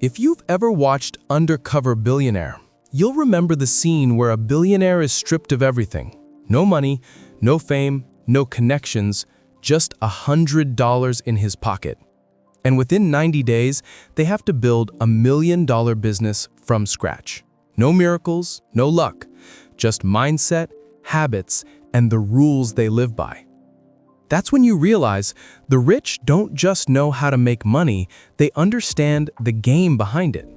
If you've ever watched Undercover Billionaire, you'll remember the scene where a billionaire is stripped of everything. No money, no fame, no connections, just $100 in his pocket. And within 90 days, they have to build a $1 million business from scratch. No miracles, no luck, just mindset, habits, and the rules they live by. That's when you realize the rich don't just know how to make money, they understand the game behind it.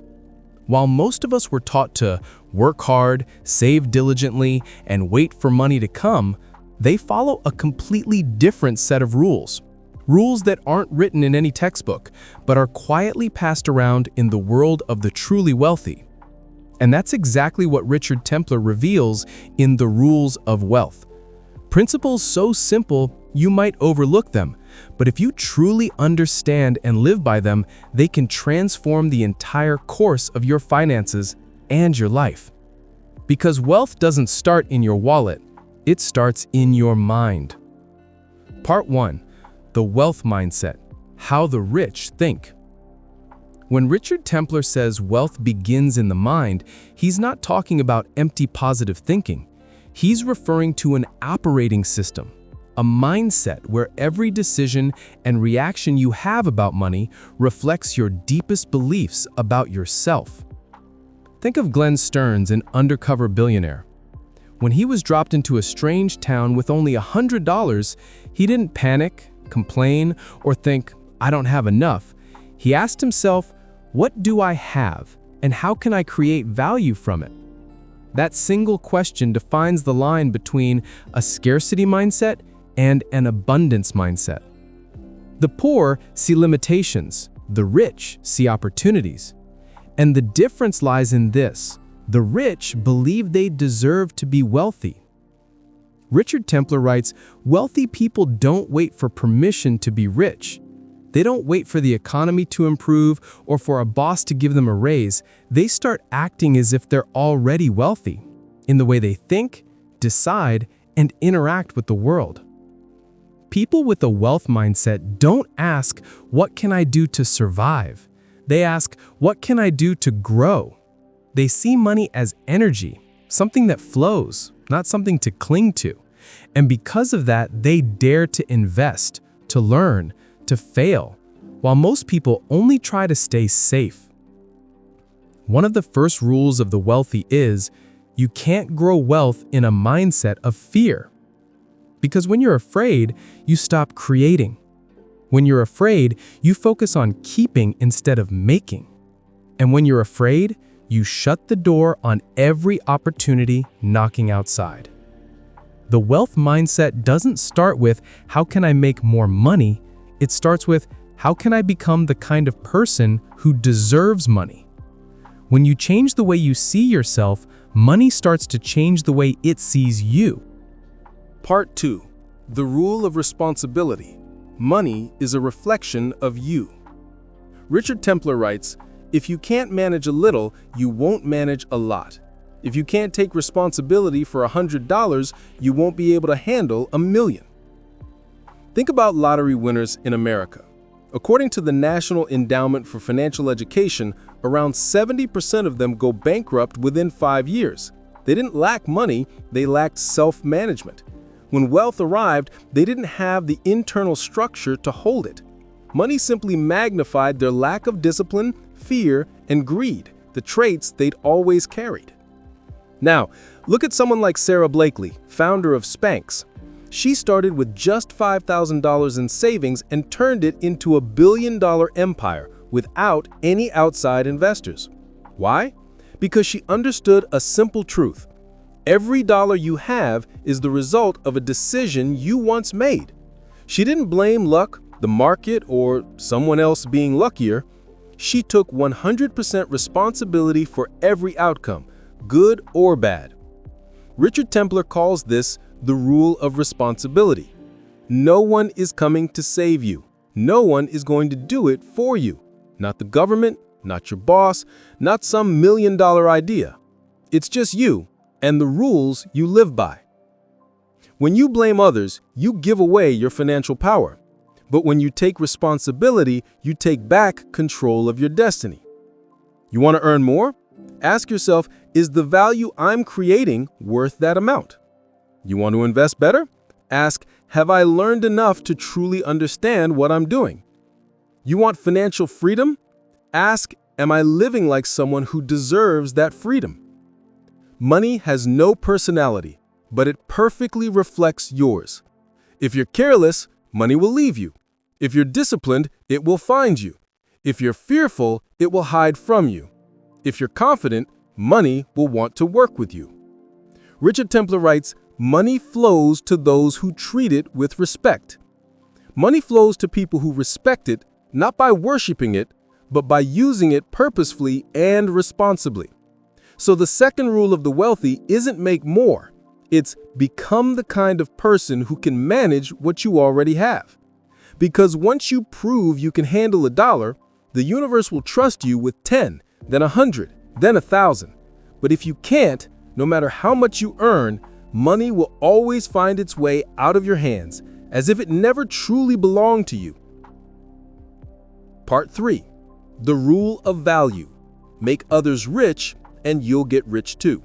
While most of us were taught to work hard, save diligently, and wait for money to come, they follow a completely different set of rules. Rules that aren't written in any textbook, but are quietly passed around in the world of the truly wealthy. And that's exactly what Richard Templar reveals in The Rules of Wealth. Principles so simple, you might overlook them, but if you truly understand and live by them, they can transform the entire course of your finances and your life. Because wealth doesn't start in your wallet, it starts in your mind. Part 1. The Wealth Mindset: How the Rich Think. When Richard Templar says wealth begins in the mind, he's not talking about empty positive thinking. He's referring to an operating system, a mindset where every decision and reaction you have about money reflects your deepest beliefs about yourself. Think of Glenn Stearns in Undercover Billionaire. When he was dropped into a strange town with only $100, he didn't panic, complain, or think, "I don't have enough." He asked himself, "What do I have, and how can I create value from it?" That single question defines the line between a scarcity mindset and an abundance mindset. The poor see limitations, the rich see opportunities. And the difference lies in this: the rich believe they deserve to be wealthy. Richard Templar writes, "Wealthy people don't wait for permission to be rich. They don't wait for the economy to improve or for a boss to give them a raise. They start acting as if they're already wealthy, in the way they think, decide, and interact with the world." People with a wealth mindset don't ask, "What can I do to survive?" They ask, "What can I do to grow?" They see money as energy, something that flows, not something to cling to. And because of that, they dare to invest, to learn, to fail, while most people only try to stay safe. One of the first rules of the wealthy is, you can't grow wealth in a mindset of fear. Because when you're afraid, you stop creating. When you're afraid, you focus on keeping instead of making. And when you're afraid, you shut the door on every opportunity knocking outside. The wealth mindset doesn't start with, "How can I make more money?" It starts with, "How can I become the kind of person who deserves money?" When you change the way you see yourself, money starts to change the way it sees you. Part 2. The Rule of Responsibility: Money is a reflection of you. Richard Templar writes, "If you can't manage a little, you won't manage a lot. If you can't take responsibility for $100, you won't be able to handle $1 million." Think about lottery winners in America. According to the National Endowment for Financial Education, around 70% of them go bankrupt within 5 years. They didn't lack money, they lacked self-management. When wealth arrived, they didn't have the internal structure to hold it. Money simply magnified their lack of discipline, fear, and greed, the traits they'd always carried. Now, look at someone like Sarah Blakely, founder of Spanx. She started with just $5,000 in savings and turned it into a billion-dollar empire without any outside investors. Why? Because she understood a simple truth. Every dollar you have is the result of a decision you once made. She didn't blame luck, the market, or someone else being luckier. She took 100% responsibility for every outcome, good or bad. Richard Templar calls this the rule of responsibility. No one is coming to save you. No one is going to do it for you. Not the government, not your boss, not some $1 million idea. It's just you and the rules you live by. When you blame others, you give away your financial power. But when you take responsibility, you take back control of your destiny. You want to earn more? Ask yourself, is the value I'm creating worth that amount? You want to invest better? Ask, have I learned enough to truly understand what I'm doing? You want financial freedom? Ask, am I living like someone who deserves that freedom? Money has no personality, but it perfectly reflects yours. If you're careless, money will leave you. If you're disciplined, it will find you. If you're fearful, it will hide from you. If you're confident, money will want to work with you. Richard Templar writes, money flows to those who treat it with respect. Money flows to people who respect it, not by worshiping it, but by using it purposefully and responsibly. So the second rule of the wealthy isn't make more. It's become the kind of person who can manage what you already have. Because once you prove you can handle $1, the universe will trust you with 10, then 100, then 1,000. But if you can't, no matter how much you earn, money will always find its way out of your hands, as if it never truly belonged to you. Part 3. The rule of value. Make others rich, and you'll get rich too.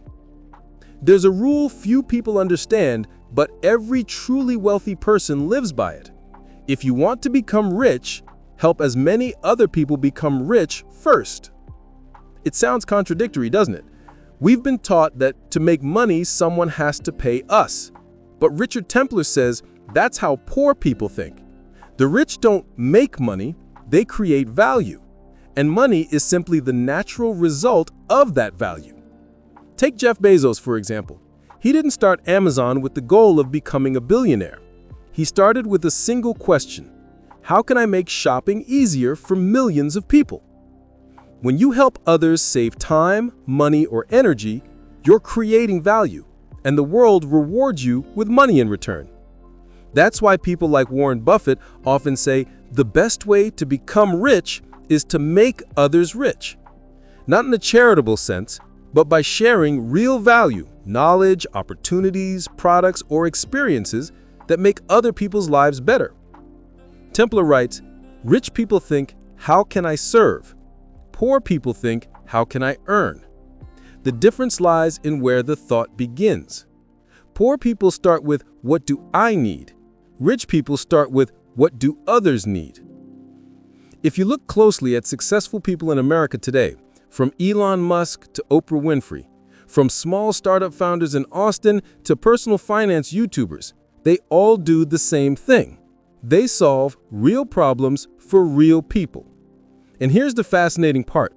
There's a rule few people understand, but every truly wealthy person lives by it. If you want to become rich, help as many other people become rich first. It sounds contradictory, doesn't it? We've been taught that to make money, someone has to pay us. But Richard Templar says that's how poor people think. The rich don't make money, they create value. And money is simply the natural result of that value. Take Jeff Bezos, for example. He didn't start Amazon with the goal of becoming a billionaire. He started with a single question: how can I make shopping easier for millions of people? When you help others save time, money, or energy, you're creating value, and the world rewards you with money in return. That's why people like Warren Buffett often say the best way to become rich is to make others rich. Not in a charitable sense, but by sharing real value, knowledge, opportunities, products, or experiences that make other people's lives better. Templar writes, rich people think, how can I serve? Poor people think, how can I earn? The difference lies in where the thought begins. Poor people start with, what do I need? Rich people start with, what do others need? If you look closely at successful people in America today, from Elon Musk to Oprah Winfrey, from small startup founders in Austin to personal finance YouTubers, they all do the same thing. They solve real problems for real people. And here's the fascinating part.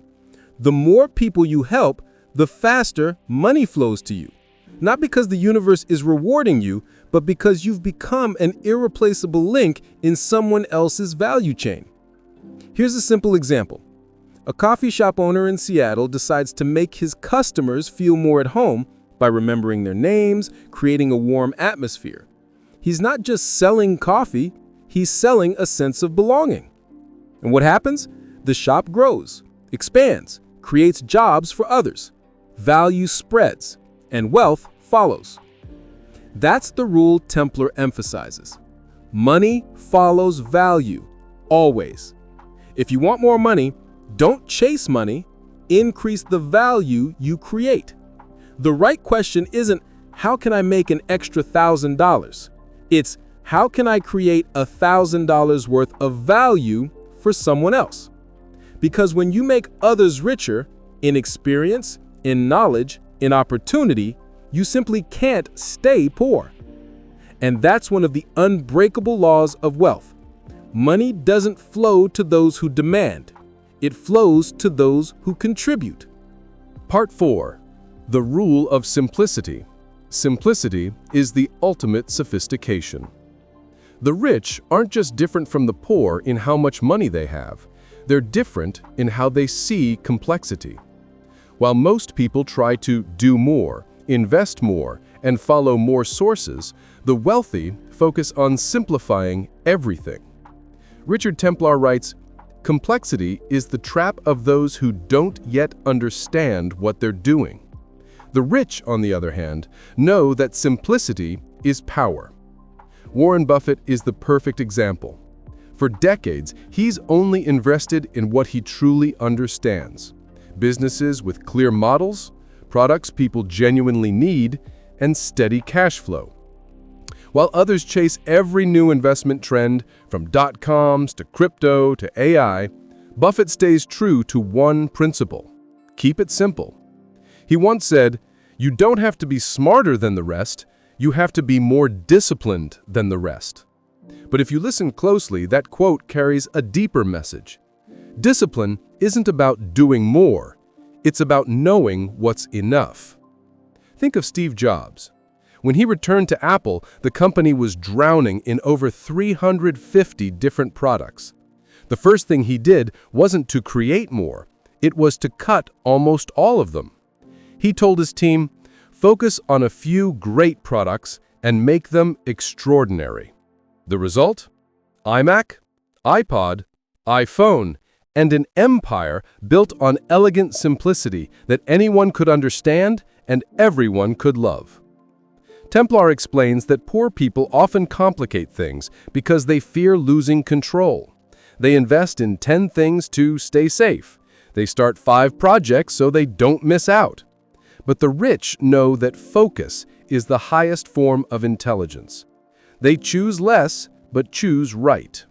The more people you help, the faster money flows to you. Not because the universe is rewarding you, but because you've become an irreplaceable link in someone else's value chain. Here's a simple example. A coffee shop owner in Seattle decides to make his customers feel more at home by remembering their names, creating a warm atmosphere. He's not just selling coffee, he's selling a sense of belonging. And what happens? The shop grows, expands, creates jobs for others. Value spreads, and wealth follows. That's the rule Templar emphasizes. Money follows value, always. If you want more money, don't chase money, increase the value you create. The right question isn't, how can I make an extra $1,000? It's, how can I create $1,000 worth of value for someone else? Because when you make others richer in experience, in knowledge, in opportunity, you simply can't stay poor. And that's one of the unbreakable laws of wealth. Money doesn't flow to those who demand. It flows to those who contribute. Part 4. The rule of simplicity. Simplicity is the ultimate sophistication. The rich aren't just different from the poor in how much money they have. They're different in how they see complexity. While most people try to do more, invest more, and follow more sources, the wealthy focus on simplifying everything. Richard Templar writes, complexity is the trap of those who don't yet understand what they're doing. The rich, on the other hand, know that simplicity is power. Warren Buffett is the perfect example. For decades, he's only invested in what he truly understands. businesses with clear models, products people genuinely need, and steady cash flow. While others chase every new investment trend, from dot-coms to crypto to AI, Buffett stays true to one principle: keep it simple. He once said, "You don't have to be smarter than the rest, you have to be more disciplined than the rest." But if you listen closely, that quote carries a deeper message. Discipline isn't about doing more, it's about knowing what's enough. Think of Steve Jobs. When he returned to Apple, the company was drowning in over 350 different products. The first thing he did wasn't to create more, it was to cut almost all of them. He told his team, "Focus on a few great products and make them extraordinary." The result? iMac, iPod, iPhone, and an empire built on elegant simplicity that anyone could understand and everyone could love. Templar explains that poor people often complicate things because they fear losing control. They invest in 10 things to stay safe. They start 5 projects so they don't miss out. But the rich know that focus is the highest form of intelligence. They choose less, but choose right.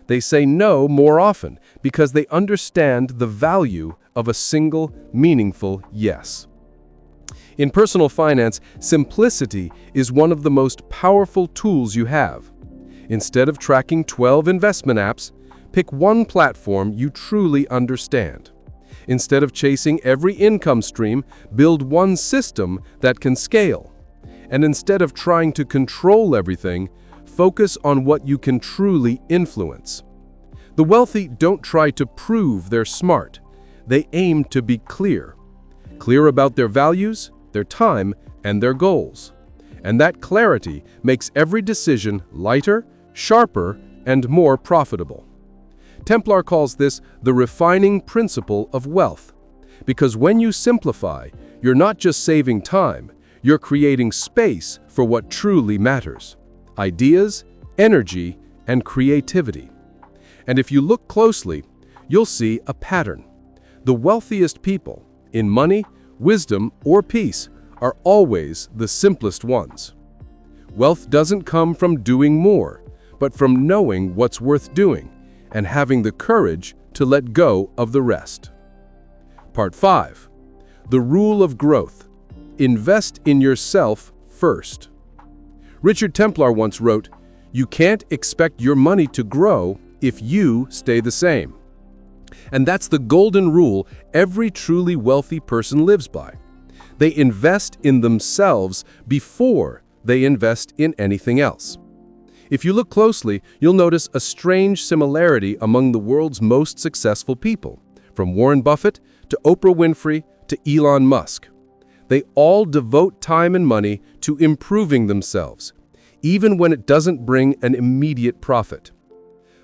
They say no more often because they understand the value of a single, meaningful yes. In personal finance, simplicity is one of the most powerful tools you have. Instead of tracking 12 investment apps, pick one platform you truly understand. Instead of chasing every income stream, build one system that can scale. And instead of trying to control everything, focus on what you can truly influence. The wealthy don't try to prove they're smart. They aim to be clear. Clear about their values, their time, and their goals. And that clarity makes every decision lighter, sharper, and more profitable. Templar calls this the refining principle of wealth. Because when you simplify, you're not just saving time, you're creating space for what truly matters: ideas, energy, and creativity. And if you look closely, you'll see a pattern. The wealthiest people, in money, wisdom, or peace, are always the simplest ones. Wealth doesn't come from doing more, but from knowing what's worth doing and having the courage to let go of the rest. Part 5. The Rule of Growth. Invest in yourself first. Richard Templar once wrote, "You can't expect your money to grow if you stay the same." And that's the golden rule every truly wealthy person lives by. They invest in themselves before they invest in anything else. If you look closely, you'll notice a strange similarity among the world's most successful people, from Warren Buffett to Oprah Winfrey to Elon Musk. They all devote time and money to improving themselves, even when it doesn't bring an immediate profit.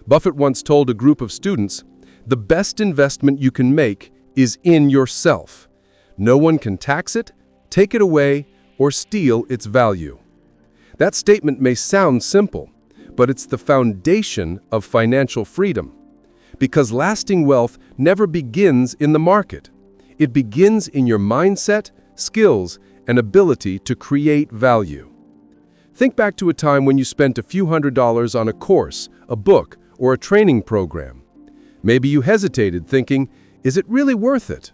Buffett once told a group of students, "The best investment you can make is in yourself. No one can tax it, take it away, or steal its value." That statement may sound simple, but it's the foundation of financial freedom. Because lasting wealth never begins in the market. It begins in your mindset, skills, and ability to create value. Think back to a time when you spent a few $100s on a course, a book, or a training program. Maybe you hesitated, thinking, "Is it really worth it?"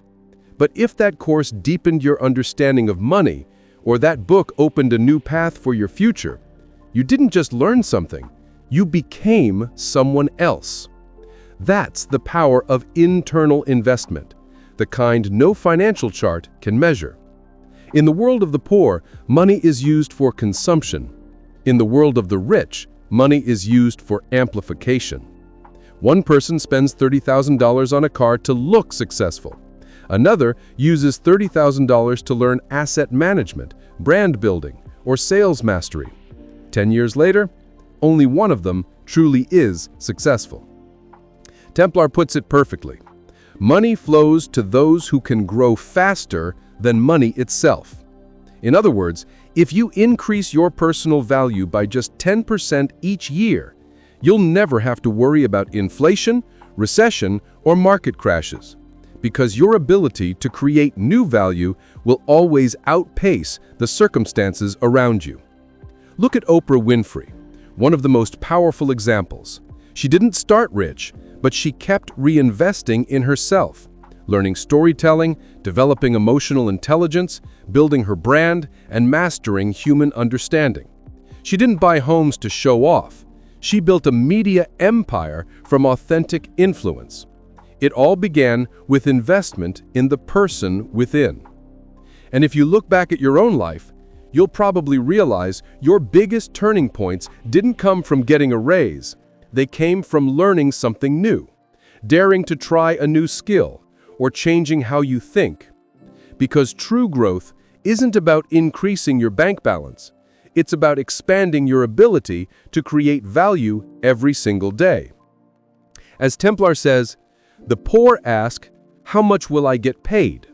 But if that course deepened your understanding of money, or that book opened a new path for your future, you didn't just learn something, you became someone else. That's the power of internal investment, the kind no financial chart can measure. In the world of the poor, money is used for consumption. In the world of the rich, money is used for amplification. One person spends $30,000 on a car to look successful. Another uses $30,000 to learn asset management, brand building, or sales mastery. 10 years later, only one of them truly is successful. Templar puts it perfectly. Money flows to those who can grow faster than money itself. In other words, if you increase your personal value by just 10% each year, you'll never have to worry about inflation, recession, or market crashes. because your ability to create new value will always outpace the circumstances around you. Look at Oprah Winfrey, one of the most powerful examples. She didn't start rich, but she kept reinvesting in herself, learning storytelling, developing emotional intelligence, building her brand, and mastering human understanding. She didn't buy homes to show off. She built a media empire from authentic influence. It all began with investment in the person within. And if you look back at your own life, you'll probably realize your biggest turning points didn't come from getting a raise. They came from learning something new, daring to try a new skill, or changing how you think. Because true growth isn't about increasing your bank balance. It's about expanding your ability to create value every single day. As Templar says, the poor ask, "How much will I get paid?"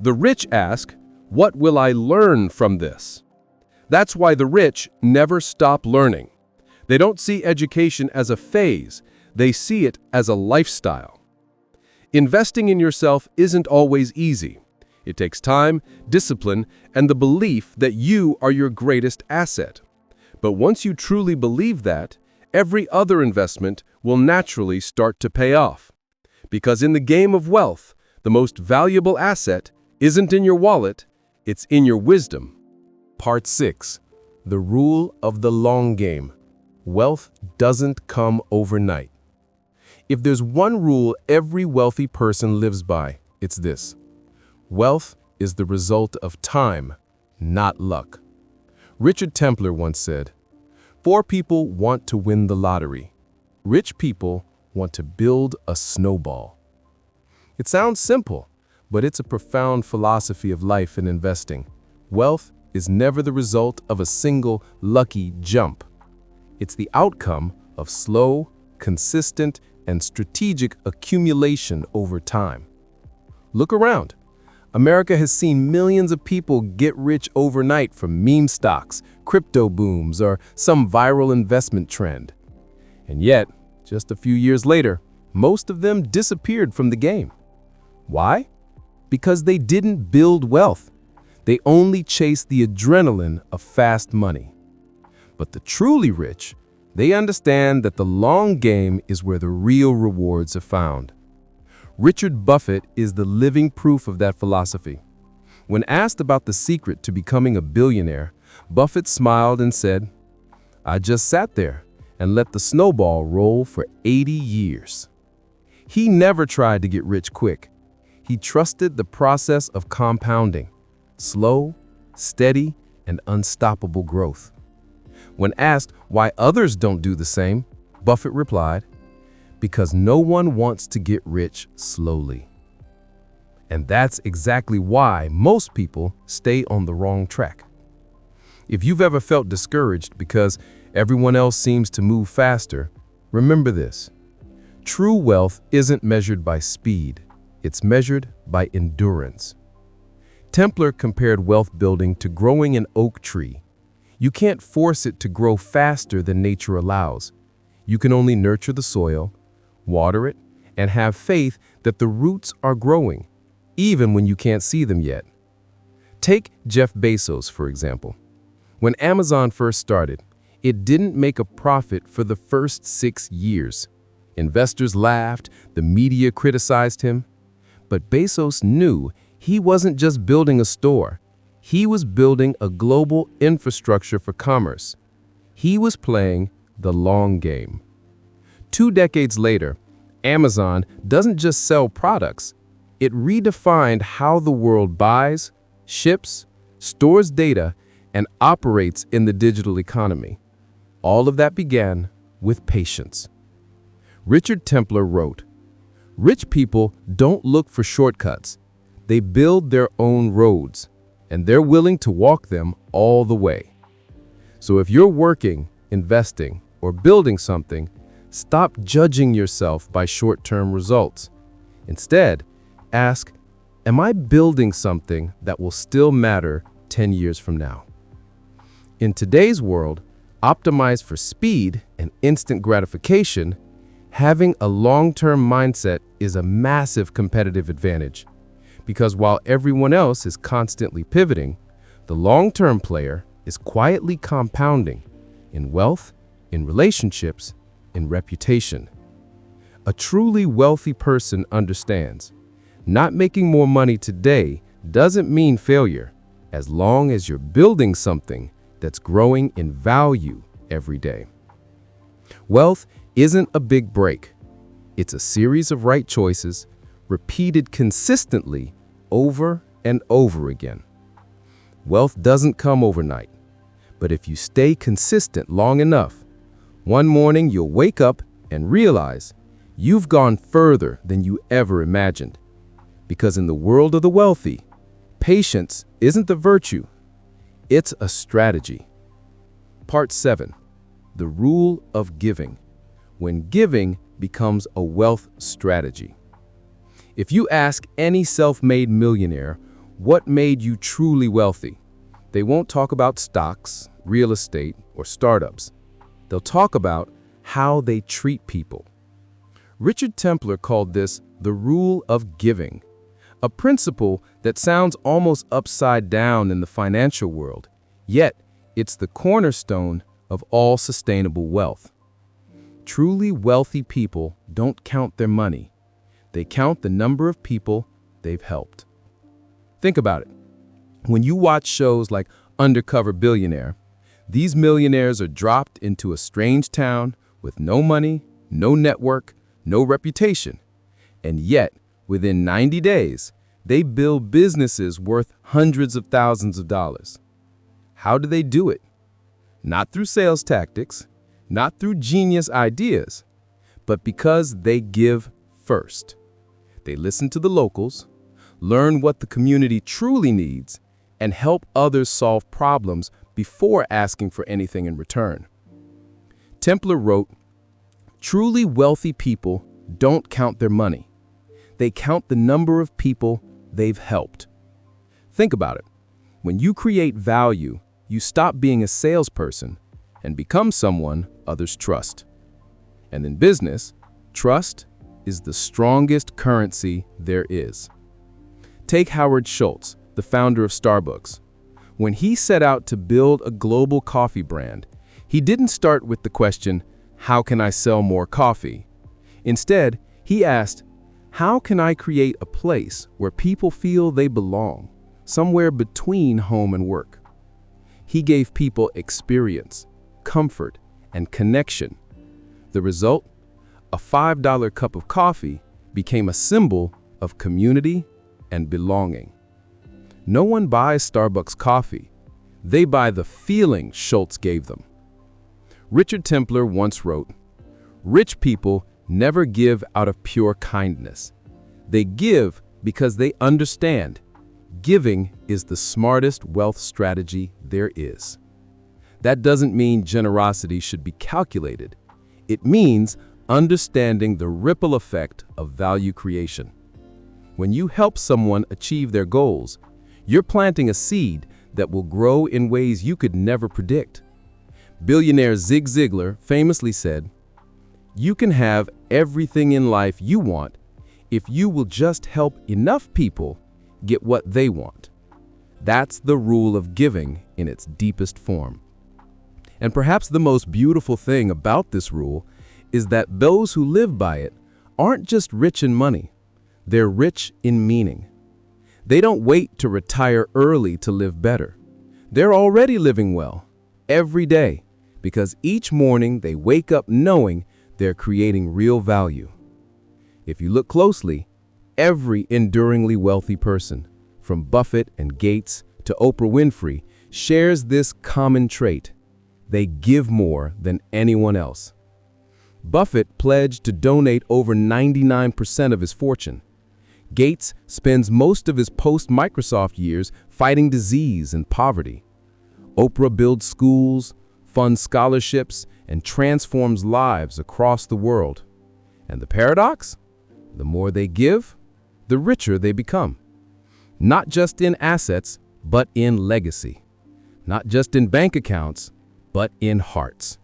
The rich ask, "What will I learn from this?" That's why the rich never stop learning. They don't see education as a phase, they see it as a lifestyle. Investing in yourself isn't always easy. It takes time, discipline, and the belief that you are your greatest asset. But once you truly believe that, every other investment will naturally start to pay off. Because in the game of wealth, the most valuable asset isn't in your wallet, it's in your wisdom. Part 6. The rule of the long game. Wealth doesn't come overnight. If there's one rule every wealthy person lives by, it's this. Wealth is the result of time, not luck. Richard Templar once said, 4 people want to win the lottery. Rich people want to build a snowball. It sounds simple, but it's a profound philosophy of life and investing. Wealth is never the result of a single lucky jump. It's the outcome of slow, consistent, and strategic accumulation over time. Look around. America has seen millions of people get rich overnight from meme stocks, crypto booms, or some viral investment trend. And yet, just a few years later, most of them disappeared from the game. Why? Because they didn't build wealth. They only chased the adrenaline of fast money. But the truly rich, they understand that the long game is where the real rewards are found. Richard Buffett is the living proof of that philosophy. When asked about the secret to becoming a billionaire, Buffett smiled and said, "I just sat there and let the snowball roll for 80 years. He never tried to get rich quick. He trusted the process of compounding, slow, steady, and unstoppable growth. When asked why others don't do the same, Buffett replied, "Because no one wants to get rich slowly." And that's exactly why most people stay on the wrong track. If you've ever felt discouraged because everyone else seems to move faster, remember this. True wealth isn't measured by speed, it's measured by endurance. Templar compared wealth building to growing an oak tree. You can't force it to grow faster than nature allows. You can only nurture the soil, water it, and have faith that the roots are growing, even when you can't see them yet. Take Jeff Bezos, for example. When Amazon first started, it didn't make a profit for the first 6 years. Investors laughed, the media criticized him. But Bezos knew he wasn't just building a store. He was building a global infrastructure for commerce. He was playing the long game. 2 decades later, Amazon doesn't just sell products. It redefined how the world buys, ships, stores data, and operates in the digital economy. All of that began with patience. Richard Templar wrote, "Rich people don't look for shortcuts. They build their own roads, and they're willing to walk them all the way." So if you're working, investing, or building something, stop judging yourself by short-term results. Instead, ask, am I building something that will still matter 10 years from now? In today's world, optimized for speed and instant gratification, Having a long-term mindset is a massive competitive advantage, because while everyone else is constantly pivoting, the long-term player is quietly compounding in wealth, in relationships, in reputation. A truly wealthy person understands not making more money today doesn't mean failure, as long as you're building something that's growing in value every day. Wealth isn't a big break. It's a series of right choices repeated consistently over and over again. Wealth doesn't come overnight, but if you stay consistent long enough, one morning you'll wake up and realize you've gone further than you ever imagined. Because in the world of the wealthy, patience isn't the virtue, it's a strategy. Part 7. The rule of giving. When giving becomes a wealth strategy. If you ask any self-made millionaire what made you truly wealthy, they won't talk about stocks, real estate, or startups. They'll talk about how they treat people. Richard Templar called this the rule of giving, a principle that sounds almost upside down in the financial world, yet it's the cornerstone of all sustainable wealth. Truly wealthy people don't count their money. They count the number of people they've helped. Think about it. When you watch shows like Undercover Billionaire, these millionaires are dropped into a strange town with no money, no network, no reputation. And yet, within 90 days, they build businesses worth hundreds of thousands of dollars. How do they do it? Not through sales tactics, not through genius ideas, but because they give first. They listen to the locals, learn what the community truly needs, and help others solve problems before asking for anything in return. Templar wrote, "Truly wealthy people don't count their money. They count the number of people they've helped." Think about it. When you create value, you stop being a salesperson and become someone others trust. And in business, trust is the strongest currency there is. Take Howard Schultz, the founder of Starbucks. When he set out to build a global coffee brand, he didn't start with the question, "How can I sell more coffee?" Instead, he asked, "How can I create a place where people feel they belong, somewhere between home and work?" He gave people experience, comfort, and connection. The result? A $5 cup of coffee became a symbol of community and belonging. No one buys Starbucks coffee. They buy the feeling Schultz gave them. Richard Templar once wrote, "Rich people never give out of pure kindness. They give because they understand giving is the smartest wealth strategy there is." That doesn't mean generosity should be calculated. It means understanding the ripple effect of value creation. When you help someone achieve their goals, you're planting a seed that will grow in ways you could never predict. Billionaire Zig Ziglar famously said, "You can have everything in life you want if you will just help enough people get what they want." That's the rule of giving in its deepest form. And perhaps the most beautiful thing about this rule is that those who live by it aren't just rich in money, they're rich in meaning. They don't wait to retire early to live better. They're already living well, every day, because each morning they wake up knowing they're creating real value. If you look closely, every enduringly wealthy person, from Buffett and Gates to Oprah Winfrey, shares this common trait. They give more than anyone else. Buffett pledged to donate over 99% of his fortune. Gates spends most of his post-Microsoft years fighting disease and poverty. Oprah builds schools, funds scholarships, and transforms lives across the world. And the paradox? The more they give, the richer they become. Not just in assets, but in legacy. Not just in bank accounts, but in hearts.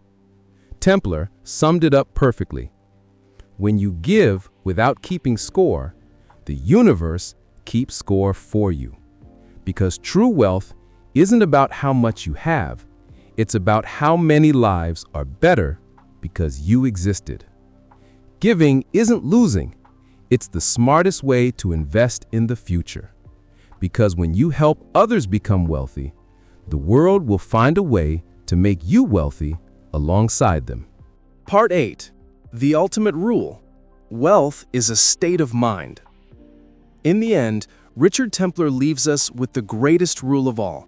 Templar summed it up perfectly. When you give without keeping score, the universe keeps score for you. Because true wealth isn't about how much you have, it's about how many lives are better because you existed. Giving isn't losing, it's the smartest way to invest in the future. Because when you help others become wealthy, the world will find a way to make you wealthy alongside them. Part 8. The ultimate rule. Wealth is a state of mind. In the end, Richard Templar leaves us with the greatest rule of all,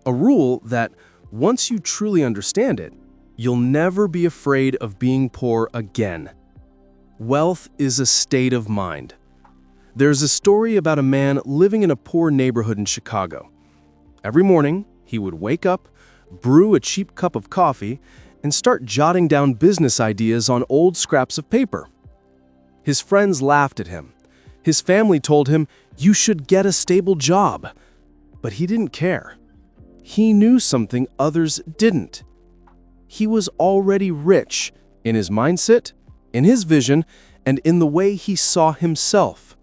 a rule that, once you truly understand it, you'll never be afraid of being poor again. Wealth is a state of mind. There's a story about a man living in a poor neighborhood in Chicago. Every morning, he would wake up, brew a cheap cup of coffee, and start jotting down business ideas on old scraps of paper. His friends laughed at him. His family told him, "You should get a stable job." But he didn't care. He knew something others didn't. He was already rich in his mindset, in his vision, and in the way he saw himself.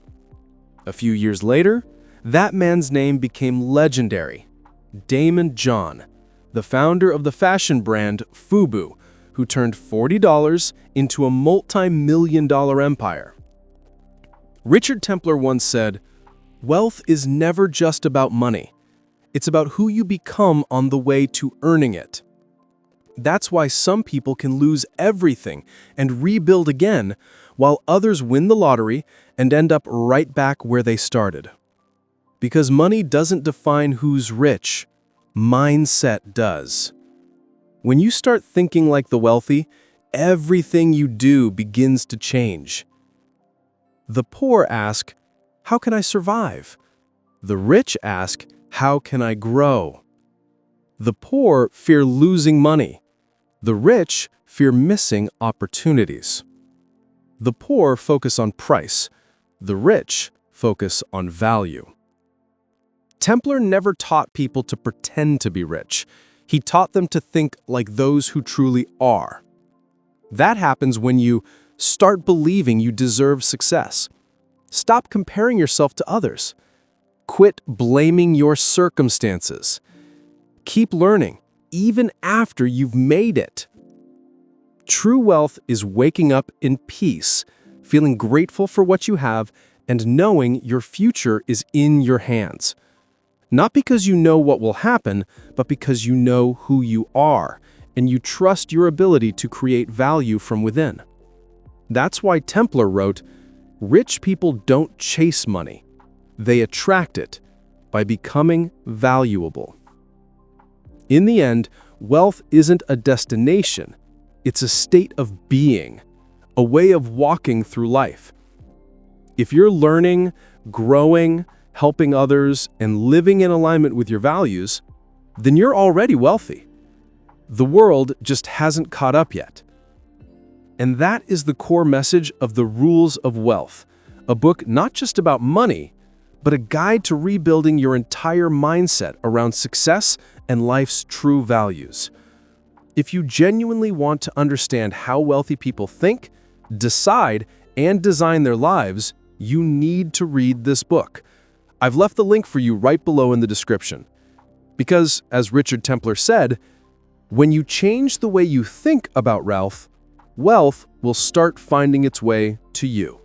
A few years later, that man's name became legendary. Damon John, the founder of the fashion brand FUBU, who turned $40 into a multi-million-dollar empire. Richard Templar once said, "Wealth is never just about money. It's about who you become on the way to earning it." That's why some people can lose everything and rebuild again, while others win the lottery and end up right back where they started. Because money doesn't define who's rich, mindset does. When you start thinking like the wealthy, everything you do begins to change. The poor ask, "How can I survive?" The rich ask, "How can I grow?" The poor fear losing money. The rich fear missing opportunities. The poor focus on price. The rich focus on value. Templar never taught people to pretend to be rich. He taught them to think like those who truly are. That happens when you start believing you deserve success. Stop comparing yourself to others. Quit blaming your circumstances. Keep learning, even after you've made it. True wealth is waking up in peace, feeling grateful for what you have, and knowing your future is in your hands. Not because you know what will happen, but because you know who you are, and you trust your ability to create value from within. That's why Templar wrote, "Rich people don't chase money. They attract it by becoming valuable." In the end, wealth isn't a destination. It's a state of being, a way of walking through life. If you're learning, growing, helping others, and living in alignment with your values, then you're already wealthy. The world just hasn't caught up yet. And that is the core message of The Rules of Wealth, a book not just about money, but a guide to rebuilding your entire mindset around success and life's true values. If you genuinely want to understand how wealthy people think, decide, and design their lives, you need to read this book. I've left the link for you right below in the description. Because, as Richard Templar said, when you change the way you think about wealth will start finding its way to you.